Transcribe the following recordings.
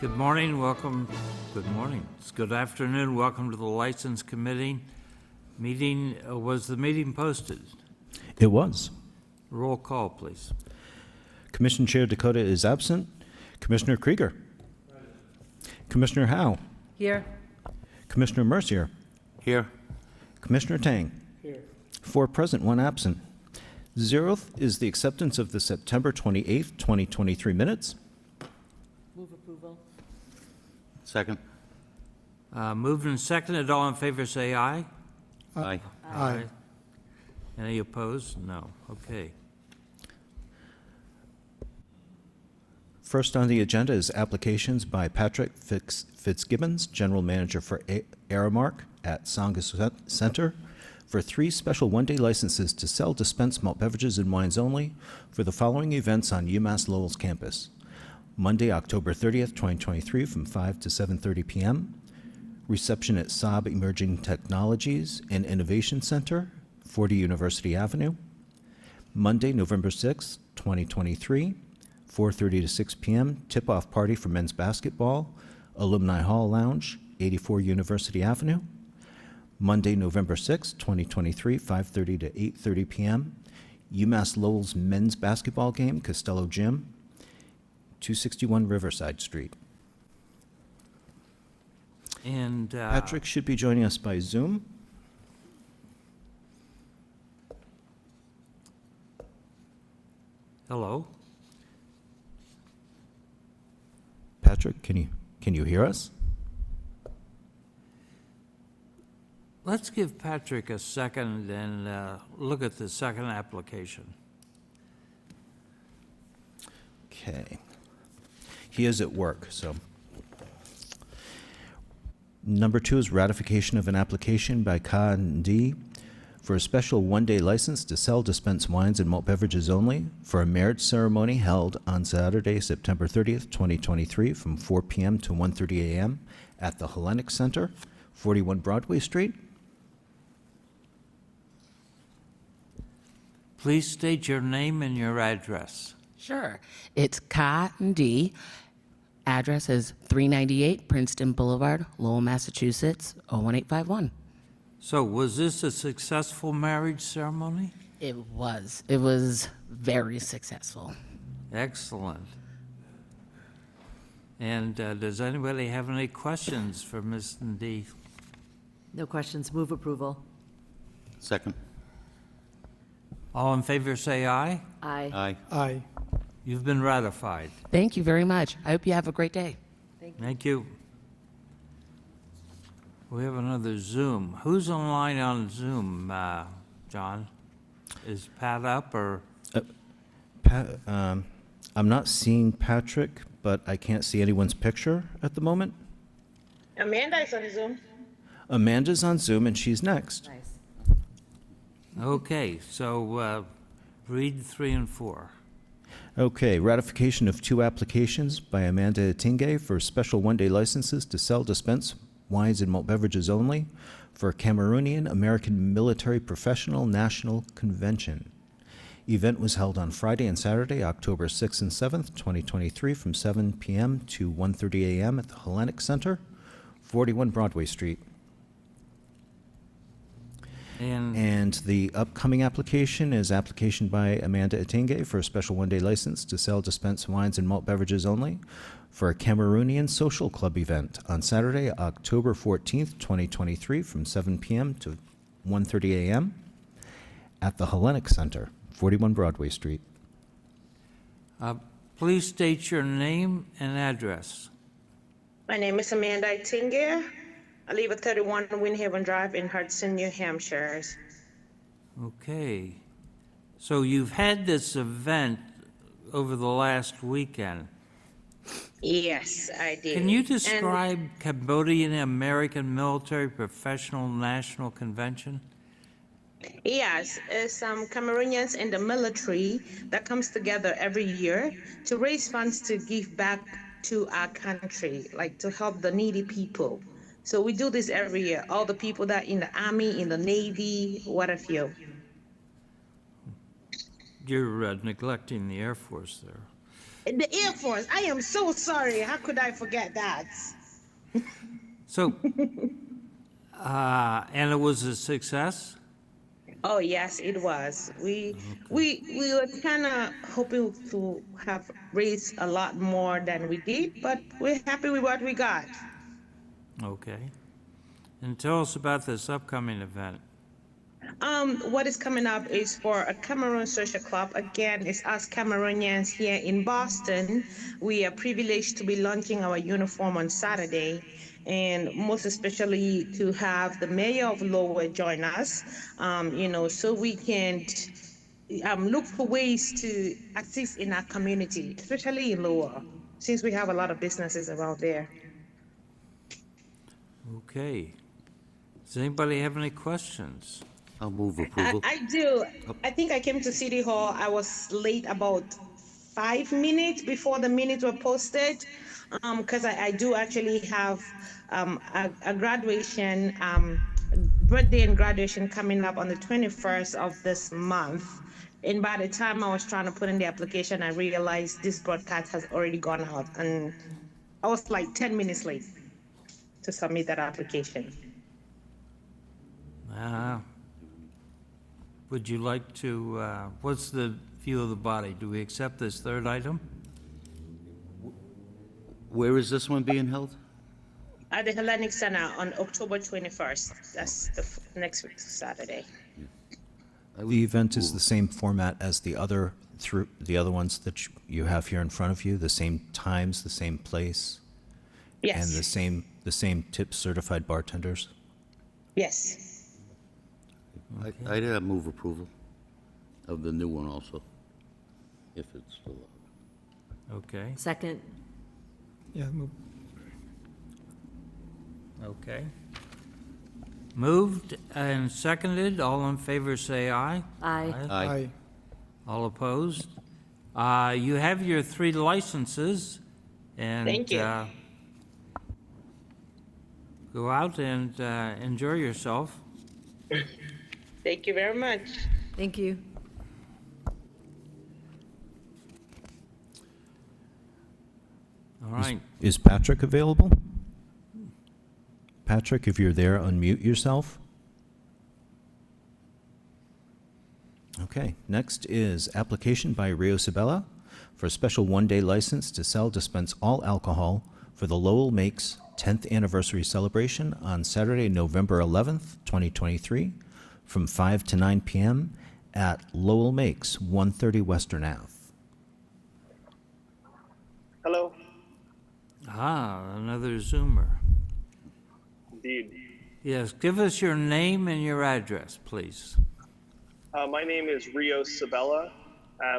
Good morning, welcome. Good morning. It's good afternoon. Welcome to the License Committee meeting. Was the meeting posted? It was. Roll call, please. Commission Chair Dakota is absent. Commissioner Krieger. Commissioner Howe. Here. Commissioner Mercier. Here. Commissioner Tang. Here. 4 present, 1 absent. 0th is the acceptance of the September 28th, 2023 minutes. Move approval. Second. Moved and seconded. All in favor say aye. Aye. Aye. Any opposed? No. Okay. First on the agenda is applications by Patrick Fitzgibbons, General Manager for Aramark at Songus Center, for 3 special one-day licenses to sell dispense malt beverages and wines only for the following events on UMass Lowell's campus. Monday, October 30th, 2023, from 5 to 7:30 p.m. Reception at Saab Emerging Technologies and Innovation Center, 40 University Avenue. Monday, November 6th, 2023, 4:30 to 6 p.m. Tip-off party for men's basketball, Alumni Hall Lounge, 84 University Avenue. Monday, November 6th, 2023, 5:30 to 8:30 p.m. UMass Lowell's men's basketball game, Costello Gym, 261 Riverside Street. And Patrick should be joining us by Zoom. hello. Patrick, can you hear us? Let's give Patrick a second and look at the second application. Okay. He is at work, so. Number 2 is ratification of an application by K&D for a special one-day license to sell dispense wines and malt beverages only for a marriage ceremony held on Saturday, September 30th, 2023, from 4 p.m. to 1:30 a.m. at the Hellenic Center, 41 Broadway Street. Please state your name and your address. Sure. It's K&D. Address is 398 Princeton Boulevard, Lowell, Massachusetts, 01851. So was this a successful marriage ceremony? It was. It was very successful. Excellent. And does anybody have any questions for Ms. D? No questions. Move approval. Second. All in favor say aye. Aye. Aye. Aye. You've been ratified. Thank you very much. I hope you have a great day. Thank you. We have another Zoom. Who's online on Zoom, John? Is Pat up or? I'm not seeing Patrick, but I can't see anyone's picture at the moment. Amanda's on Zoom. Amanda's on Zoom, and she's next. Nice. Okay, so read 3 and 4. Okay, ratification of 2 applications by Amanda Etinge for special one-day licenses to sell dispense wines and malt beverages only for Cameroonian American Military Professional National Convention. Event was held on Friday and Saturday, October 6th and 7th, 2023, from 7 p.m. to 1:30 a.m. at the Hellenic Center, 41 Broadway Street. And the upcoming application is application by Amanda Etinge for a special one-day license to sell dispense wines and malt beverages only for a Cameroonian social club event on Saturday, October 14th, 2023, from 7 p.m. to 1:30 a.m. at the Hellenic Center, 41 Broadway Street. Please state your name and address. My name is Amanda Itinger. I live at 31 Windhaven Drive in Hudson, New Hampshire. Okay. So you've had this event over the last weekend. Yes, I did. Can you And describe Cambodian American Military Professional National Convention? yes, it's some Cameroonians in the military that comes together every year to raise funds to give back to our country, like to help the needy people. So we do this every year. All the people that in the Army, in the Navy, what have you. You're neglecting the Air Force there. The Air Force. I am so sorry. How could I forget that? So, and it was a success? Oh yes, it was. We were kind of hoping to have raised a lot more than we did, but we're happy with what we got. Okay. And tell us about this upcoming event. What is coming up is for a Cameroon Social Club. Again, it's us Cameroonians here in Boston. We are privileged to be launching our uniform on Saturday, and most especially to have the mayor of Lowell join us, so we can look for ways to assist in our community, especially in Lowell, since we have a lot of businesses around there. Okay. Does anybody have any questions? I'll move approval. I do. I think I came to City Hall. I was late about 5 minutes before the minutes were posted, because I do actually have a graduation, birthday and graduation coming up on the 21st of this month. And by the time I was trying to put in the application, I realized this broadcast has already gone out, and I was like 10 minutes late to submit that application. Would you like to, what's the view of the body? Do we accept this third item? Where is this one being held? At the Hellenic Center on October 21st. That's next week, Saturday. The event is the same format as the other ones that you have here in front of you, the same times, the same place, Yes. and the same tip certified bartenders. Yes. I'd move approval of the new one also, if it's still up. Okay, Second. Yeah, move. okay. Moved and seconded. All in favor, say aye. Aye. Aye. All opposed? You have your 3 licenses, and Thank you. Go out and enjoy yourself. Thank you very much. Thank you. All right. Is Patrick available? Patrick, if you're there, unmute yourself. Okay, next is application by Rio Sabella for a special one-day license to sell, dispense all alcohol for the Lowell Makes 10th anniversary celebration on Saturday, November 11th, 2023, from 5 to 9 p.m. at Lowell Makes, 130 Western Ave. Hello. Another Zoomer. Indeed. Yes, give us your name and your address, please. My name is Rio Sabella,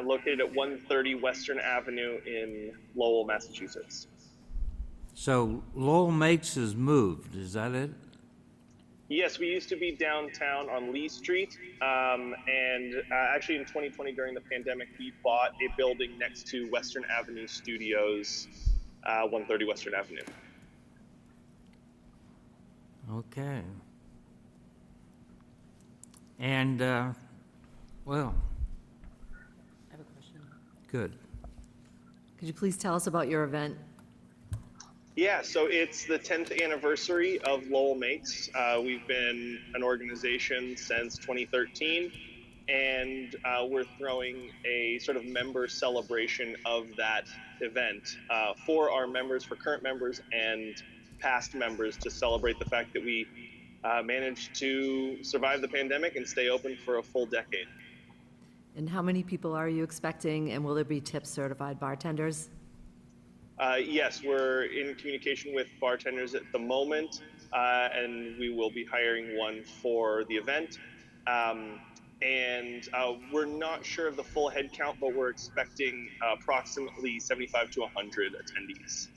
located at 130 Western Avenue in Lowell, Massachusetts. So Lowell Makes has moved, is that it? Yes, we used to be downtown on Lee Street, and actually in 2020 during the pandemic, we bought a building next to Western Avenue Studios, 130 Western Avenue. Okay. And, well, I have a question. good. Could you please tell us about your event? Yeah, so it's the 10th anniversary of Lowell Makes. We've been an organization since 2013, and we're throwing a sort of member celebration of that event for our members, for current members and past members, to celebrate the fact that we managed to survive the pandemic and stay open for a full decade. And how many people are you expecting, and will there be tip certified bartenders? Yes, we're in communication with bartenders at the moment, and we will be hiring one for the event. And we're not sure of the full head count, but we're expecting approximately 75 to 100 attendees.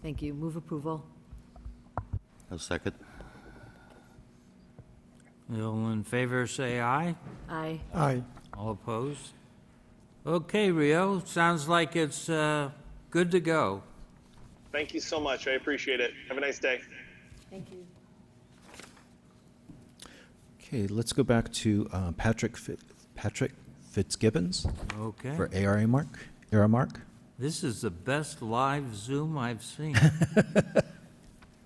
Thank you. Move approval. I'll second. All in favor, say aye. Aye. Aye. All opposed? Okay, Rio, sounds like it's good to go. Thank you so much. I appreciate it. Have a nice day. Thank you. Okay, let's go back to Patrick Fitzgibbons Okay. for ARA Mark. Aramark. This is the best live Zoom I've seen.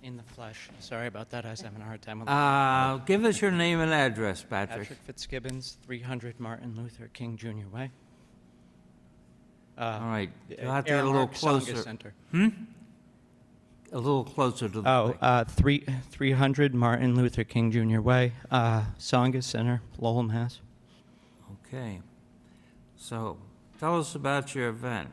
In the flesh. Sorry about that. I was having a hard time with that. Give us your name and address, Patrick. Patrick Fitzgibbons, 300 Martin Luther King Jr. Way. All right, you'll have to get a little Aramark Sangha closer. Center. A little closer to the mic. 300 Martin Luther King Jr. Way, Sangha Center, Lowell, Mass. Okay. So, tell us about your event.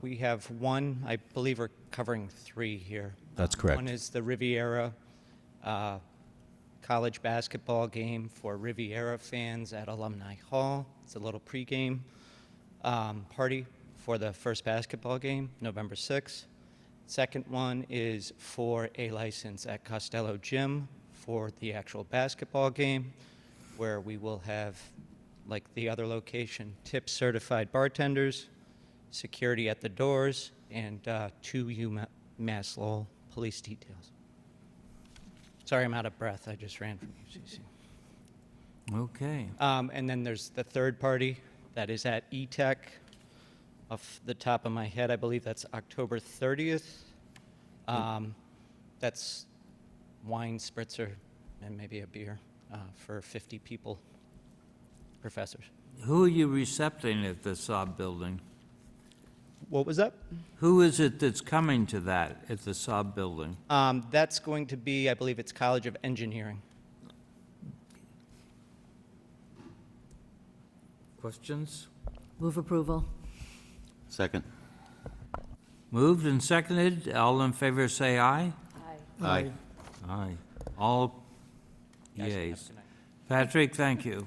We have one, I believe we're covering 3 here. That's correct. One is the Riviera college basketball game for Riviera fans at Alumni Hall. It's a little pregame party for the first basketball game, November 6th. Second one is for a license at Costello Gym for the actual basketball game, where we will have, like the other location, tip-certified bartenders, security at the doors, and 2 UMass Lowell police details. Sorry, I'm out of breath. I just ran from UCC. Okay. And then there's the third party that is at ETech. Off the top of my head, I believe that's October 30th. That's wine, spritzer, and maybe a beer for 50 people, professors. Who are you recepting at the Saab building? What was that? Who is it that's coming to that at the Saab building? That's going to be, I believe it's College of Engineering. Questions? Move approval. Second. Moved and seconded. All in favor say aye. Aye. Aye. All Guys, have a yeas. good night. Patrick, thank you.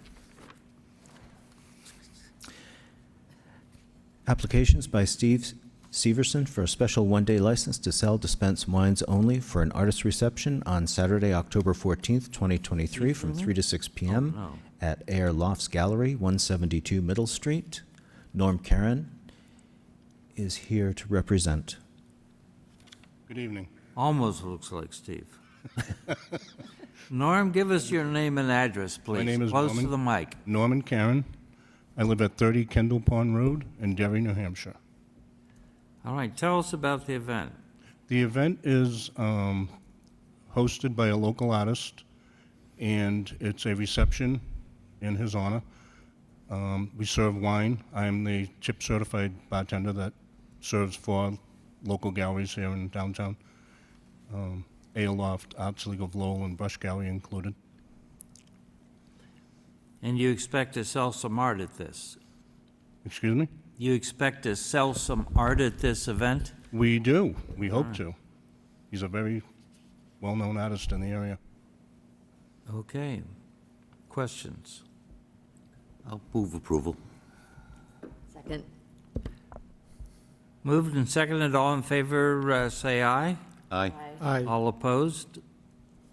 Applications by Steve Severson for a special one-day license to sell dispense wines only for an artist reception on Saturday, October 14th, 2023, from 3 to 6 p.m. no. at Air Lofts Gallery, 172 Middle Street. Norm Karen is here to represent. Good evening. Almost looks like Steve. Norm, give us your name and address, please. name is Close to Norman. the mic. Norman Karen. I live at 30 Kendall Pond Road in Derry, New Hampshire. All right, tell us about the event. The event is hosted by a local artist, and it's a reception in his honor. We serve wine. I'm the tip-certified bartender that serves for local galleries here in downtown. Aloft, Arts League of Lowell, and Brush Gallery included. And you expect to sell some art at this? Excuse me? You expect to sell some art at this event? We do. We hope to. He's a very well-known artist in the area. Okay. Questions? I'll move approval. Second. Moved and seconded. All in favor, say aye. Aye. Aye. All opposed?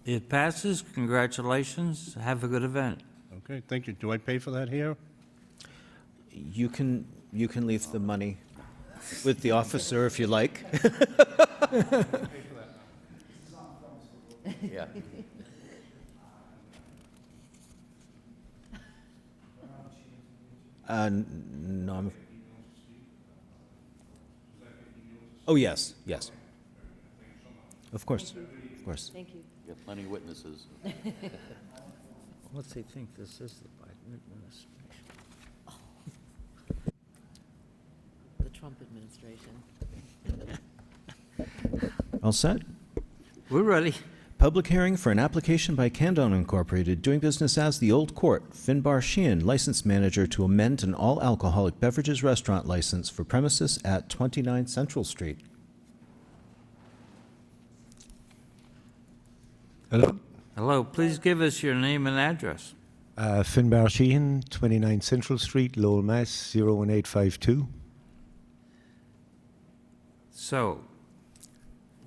It passes. Congratulations. Have a good event. Okay, thank you. Do I pay for that here? You can leave the money with the officer if you like. Yeah. No, oh, yes, yes. Of course, of course. Thank you. Got plenty of witnesses. What's he think this is, the Biden administration? The Trump administration. All set? We're ready. Public hearing for an application by Candon Incorporated, doing business as The Old Court, Finbar Sheehan, license manager, to amend an all-alcoholic beverages restaurant license for premises at 29 Central Street. Hello. Hello, please give us your name and address. Finbar Sheehan, 29 Central Street, Lowell, Mass. 01852. So,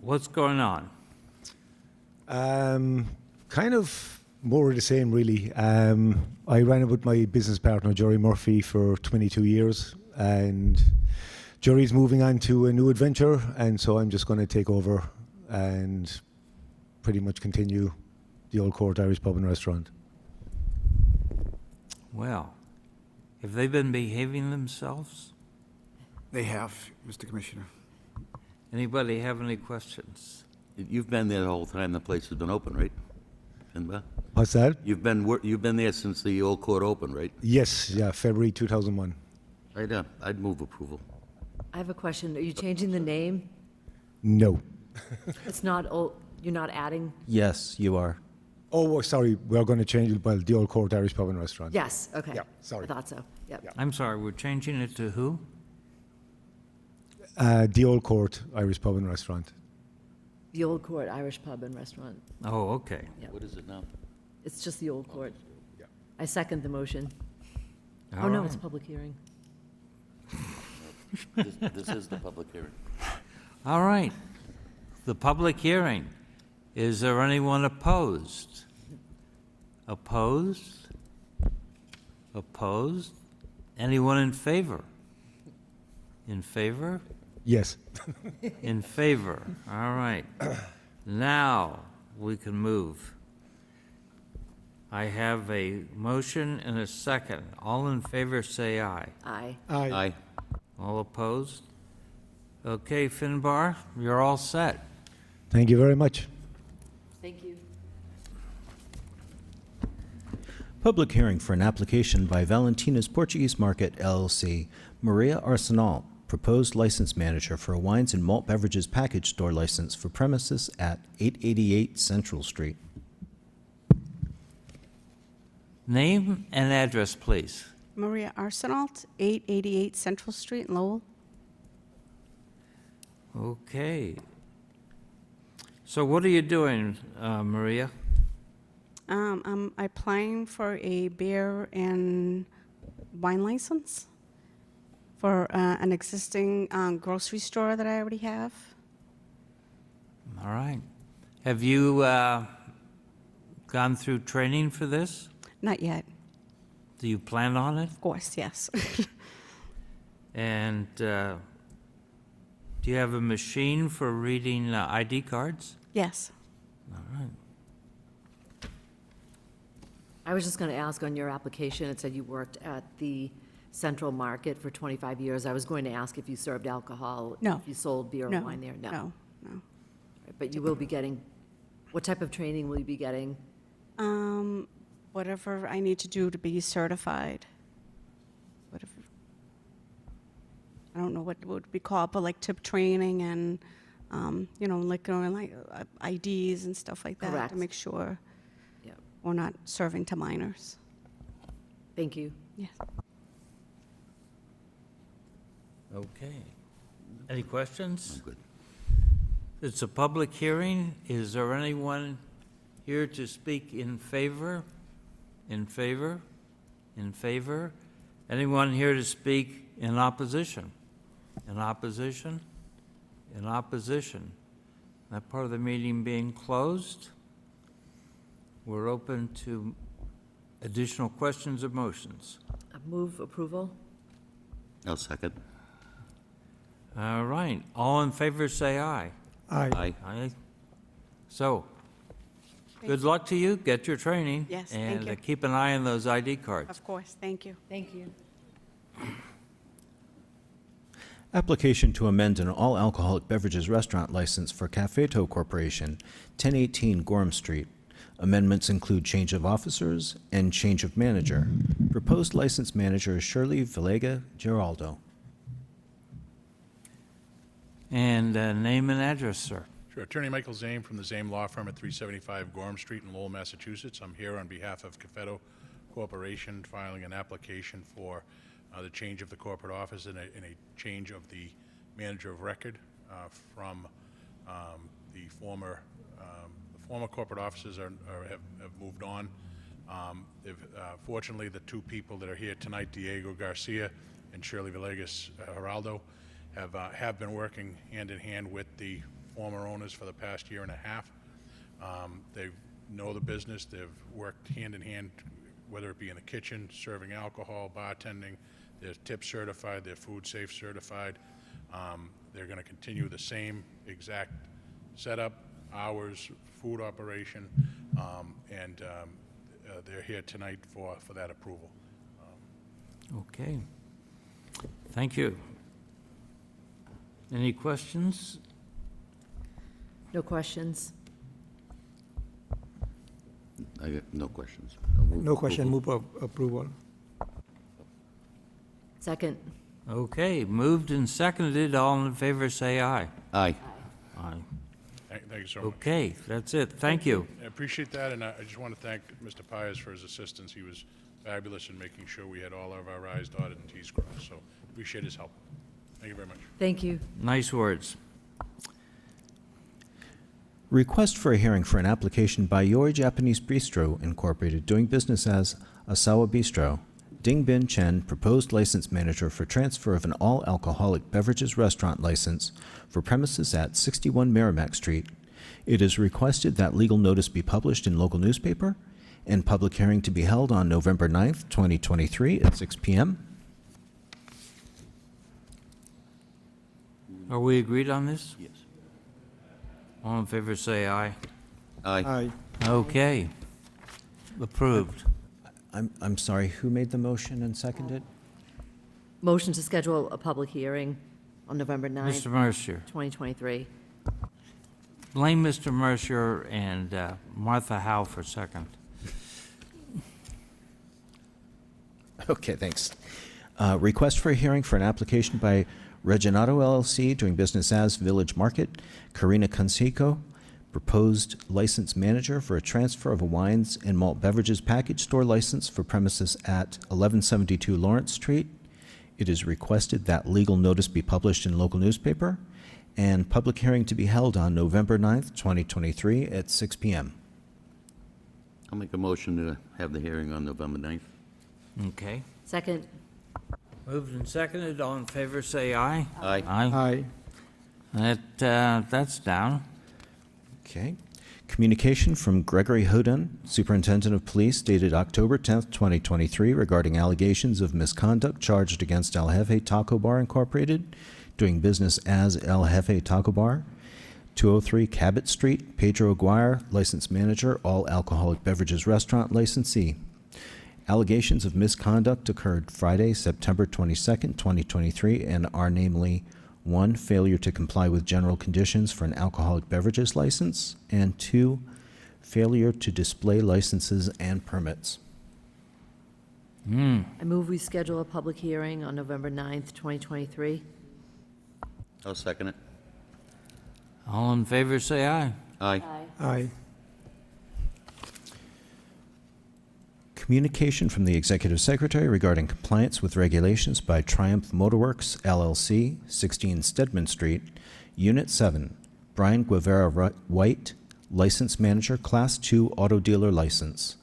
what's going on? Kind of more of the same, really. I ran it with my business partner, Jory Murphy, for 22 years, and Jory's moving on to a new adventure, and so I'm just going to take over and pretty much continue the Old Court Irish Pub and Restaurant. Well, have they been behaving themselves? They have, Mr. Commissioner. Anybody have any questions? You've been there the whole time the place has been open, right? Finbar? What's that? You've been there since the old court opened, right? Yes, yeah, February 2001. I'd move approval. I have a question. Are you changing the name? No. It's not, you're not adding? Yes, you are. Oh, sorry, we're going to change it, well, the Old Court Irish Pub and Restaurant. Yes, okay. Yeah, sorry. I thought so, yep. I'm sorry, we're changing it to who? The Old Court Irish Pub and Restaurant. The Old Court Irish Pub and Restaurant. Oh, okay. Yep. What is it now? It's just the Old Court. I second the motion. All Oh, no, right. it's public hearing. This is the public hearing. All right. The public hearing. Is there anyone opposed? Opposed? Opposed? Anyone in favor? In favor? Yes. In favor. All right. Now we can move. I have a motion and a second. All in favor say aye. Aye. Aye. All opposed? Okay, Finbar, you're all set. Thank you very much. Thank you. Public hearing for an application by Valentina's Portuguese Market LLC, Maria Arsenal, proposed license manager for a wines and malt beverages package store license for premises at 888 Central Street. Name and address, please. Maria Arsenault, 888 Central Street in Lowell. Okay. So what are you doing, Maria? I'm applying for a beer and wine license for an existing grocery store that I already have. All right. Have you gone through training for this? Not yet. Do you plan on it? Of course, yes. And do you have a machine for reading ID cards? Yes. All right. I was just going to ask, on your application, it said you worked at the Central Market for 25 years. I was going to ask if you served alcohol. No. If you sold beer No, or wine there? no. But you will be getting, what type of training will you be getting? Whatever I need to do to be certified. Whatever. I don't know what it would be called, but like tip training and, like IDs and stuff like that Correct. to make sure Yep. we're not serving to minors. Thank you. Yes. Okay. Any questions? I'm good. It's a public hearing. Is there anyone here to speak in favor? In favor? In favor? Anyone here to speak in opposition? In opposition? In opposition? That part of the meeting being closed. We're open to additional questions or motions. Move approval? I'll second. All right. All in favor say aye. Aye. Aye. So, good luck to you. Get your training. Yes, thank And you. keep an eye on those ID cards. Of course, thank you. Thank you. Application to amend an all-alcoholic beverages restaurant license for Cafeto Corporation, 1018 Gorham Street. Amendments include change of officers and change of manager. Proposed license manager is Shirley Villega Giraldo. And name and address, sir. Sure. Attorney Michael Zame from the Zame Law Firm at 375 Gorham Street in Lowell, Massachusetts. I'm here on behalf of Cafeto Corporation filing an application for the change of the corporate office and a change of the manager of record from the former corporate officers have moved on. Fortunately, the two people that are here tonight, Diego Garcia and Shirley Villegas Geraldo, have been working hand in hand with the former owners for the past year and a half. They know the business. They've worked hand in hand, whether it be in the kitchen, serving alcohol, bartending. They're tip certified. They're food safe certified. They're going to continue the same exact setup, hours, food operation, and they're here tonight for that approval. Okay. Thank you. Any questions? No questions? I got no questions. I'll move No question, approval. move approval. Second? Okay, moved and seconded. All in favor, say aye. Aye. Aye. Thank you so much. Okay, that's it. Thank you. I appreciate that, and I just want to thank Mr. Pires for his assistance. He was fabulous in making sure we had all of our i's dotted and t's crossed, so appreciate his help. Thank you very much. Thank you. Nice words. Request for a hearing for an application by Yori Japanese Bistro Incorporated, doing business as Asawa Bistro. Ding Bin Chen, proposed license manager for transfer of an all-alcoholic beverages restaurant license for premises at 61 Merrimack Street. It is requested that legal notice be published in local newspaper and public hearing to be held on November 9th, 2023 at 6 p.m. Are we agreed on this? Yes. All in favor, say aye. Aye. Aye. Okay. Approved. I'm sorry, who made the motion and seconded? Motion to schedule a public hearing on November 9th, Mr. Mercier. 2023. Blame Mr. Mercier and Martha Howe for second. Okay, thanks. Request for a hearing for an application by Reginato LLC, doing business as Village Market, Karina Conseco, proposed license manager for a transfer of a wines and malt beverages package store license for premises at 1172 Lawrence Street. It is requested that legal notice be published in local newspaper and public hearing to be held on November 9th, 2023 at 6 p.m. I'll make a motion to have the hearing on November 9th. Okay. Second? Moved and seconded. All in favor, say aye. Aye. Aye. Aye. That's down. Okay. Communication from Gregory Hoden, Superintendent of Police, dated October 10th, 2023, regarding allegations of misconduct charged against El Jefe Taco Bar Incorporated, doing business as El Jefe Taco Bar, 203 Cabot Street, Pedro Aguirre, license manager, all alcoholic beverages restaurant licensee. Allegations of misconduct occurred Friday, September 22nd, 2023, and are namely: 1, failure to comply with general conditions for an alcoholic beverages license, and 2, failure to display licenses and permits. I move we schedule a public hearing on November 9th, 2023. I'll second it. All in favor, say aye. Aye. Aye. Communication from the Executive Secretary regarding compliance with regulations by Triumph Motorworks, LLC, 16 Stedman Street, Unit 7, Brian Guevara White, License Manager, Class 2 Auto Dealer License.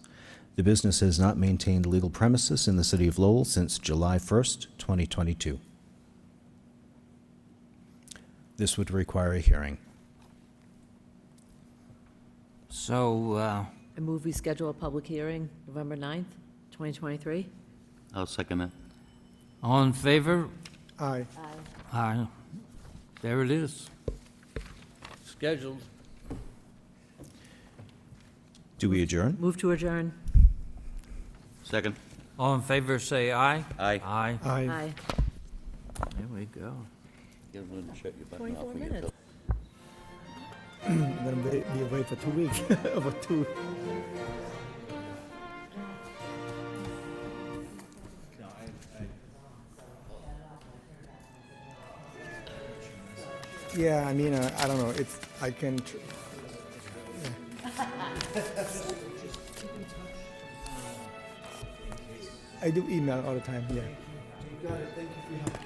The business has not maintained legal premises in the City of Lowell since July 1st, 2022. This would require a hearing. So, I move we schedule a public hearing November 9th, 2023. I'll second that. all in favor? Aye. Aye. There it is. Scheduled. Do we adjourn? Move to adjourn. Second. All in favor, say aye. Aye. Aye. Aye. Aye. There we go. You don't want to shut your button 24 off when you minutes. I'm gonna be away for 2 weeks. Over 2. Yeah, I mean, I don't know. It's I can. I do email all the time. Yeah. You got it. Thank you for your help.